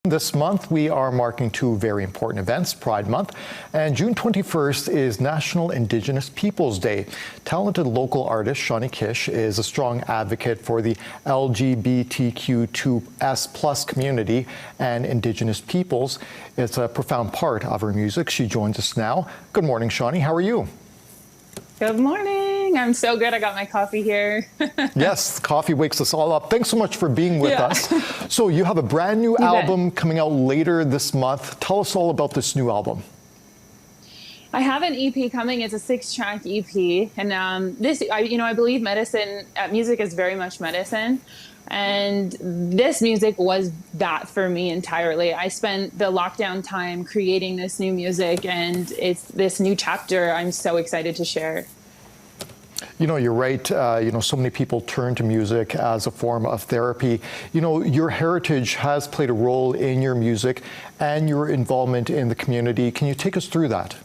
This month, we are marking two very important events, Pride Month, and June 21st is National Indigenous Peoples Day. Talented local artist Shawnee Kish is a strong advocate for the LGBTQ2S+ community and Indigenous peoples. It's a profound part of her music. She joins us now. Good morning, Shawnee. How are you? Good morning. I'm so good. I got my coffee here. Yes, coffee wakes us all up. Thanks so much for being with us. So you have a brand new album coming out later this month. Tell us all about this new album. I have an EP coming. It's a 6-track EP, and I believe music is very much medicine, and this music was that for me entirely. I spent the lockdown time creating this new music, and it's this new chapter I'm so excited to share. You know, you're right. So many people turn to music as a form of therapy. You know, your heritage has played a role in your music and your involvement in the community. Can you take us through that?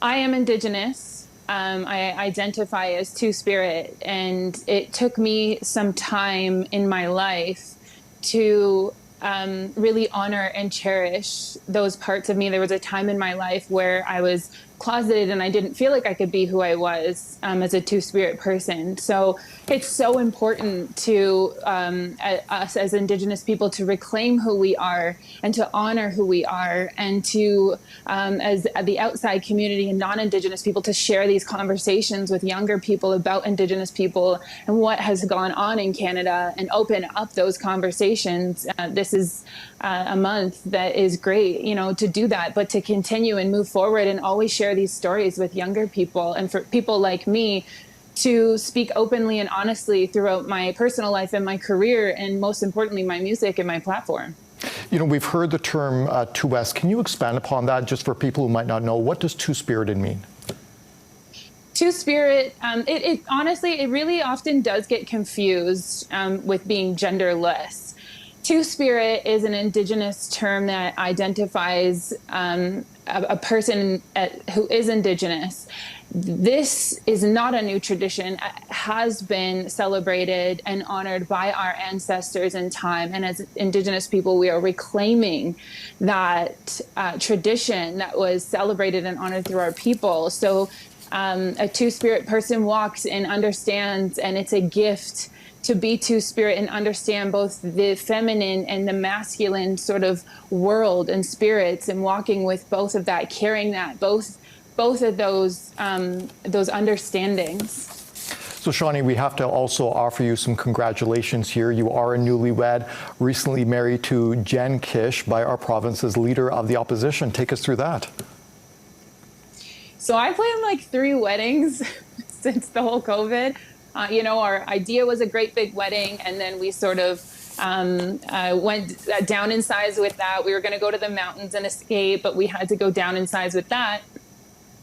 I am Indigenous. I identify as Two-Spirit, and it took me some time in my life to really honor and cherish those parts of me. There was a time in my life where I was closeted and I didn't feel like I could be who I was as a Two-Spirit person. So it's so important to us as Indigenous people to reclaim who we are and to honor who we are, and to, as the outside community and non-Indigenous people, to share these conversations with younger people about Indigenous people and what has gone on in Canada, and open up those conversations. This is a month that is great, to do that, but to continue and move forward and always share these stories with younger people, and for people like me to speak openly and honestly throughout my personal life and my career, and most importantly, my music and my platform. You know, we've heard the term 2S. Can you expand upon that just for people who might not know? What does Two-Spirited mean? Two-Spirit, it honestly, it really often does get confused with being genderless. Two-Spirit is an Indigenous term that identifies a person who is Indigenous. This is not a new tradition. It has been celebrated and honored by our ancestors in time. And as Indigenous people, we are reclaiming that tradition that was celebrated and honored through our people. So a Two-Spirit person walks and understands, and it's a gift to be Two-Spirit and understand both the feminine and the masculine sort of world and spirits, and walking with both of that, carrying that, both of those understandings. So Shawnee, we have to also offer you some congratulations here. You are a newlywed, recently married to Jen Kish by our province's leader of the opposition. Take us through that. So I planned like 3 weddings since the whole COVID. Our idea was a great big wedding, and then we sort of went down in size with that. We were going to go to the mountains and escape, but we had to go down in size with that.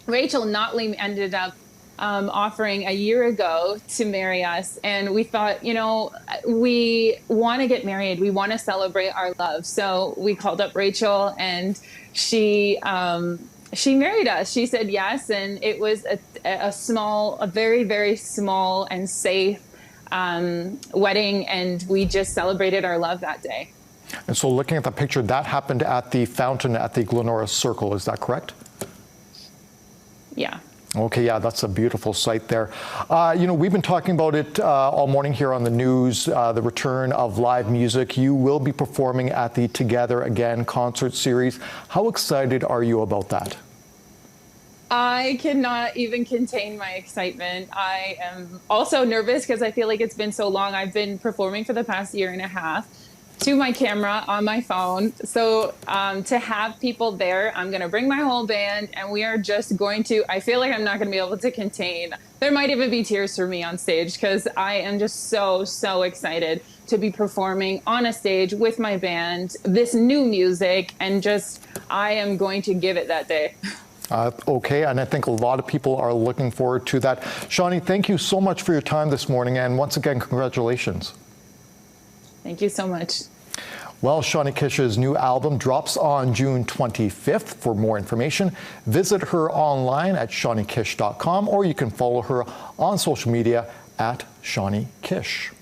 Rachel Notley ended up offering a year ago to marry us, and we thought, we want to get married. We want to celebrate our love. So we called up Rachel, and she married us. She said yes, and it was a very, very small and safe wedding, and we just celebrated our love that day. And so looking at the picture, that happened at the fountain at the Glenora Circle, is that correct? Yeah. Okay, yeah, that's a beautiful sight there. We've been talking about it all morning here on the news, the return of live music. You will be performing at the Together Again concert series. How excited are you about that? I cannot even contain my excitement. I am also nervous because I feel like it's been so long. I've been performing for the past 1.5 years to my camera on my phone. So to have people there, I'm going to bring my whole band, and we are just going to, I feel like I'm not going to be able to contain. There might even be tears for me on stage, because I am just so, so excited to be performing on a stage with my band, this new music, and just, I am going to give it that day. Okay, and I think a lot of people are looking forward to that. Shawnee, thank you so much for your time this morning, and once again, congratulations. Thank you so much. Well, Shawnee Kish's new album drops on June 25th. For more information, visit her online at shawneekish.com, or you can follow her on social media at Shawnee Kish.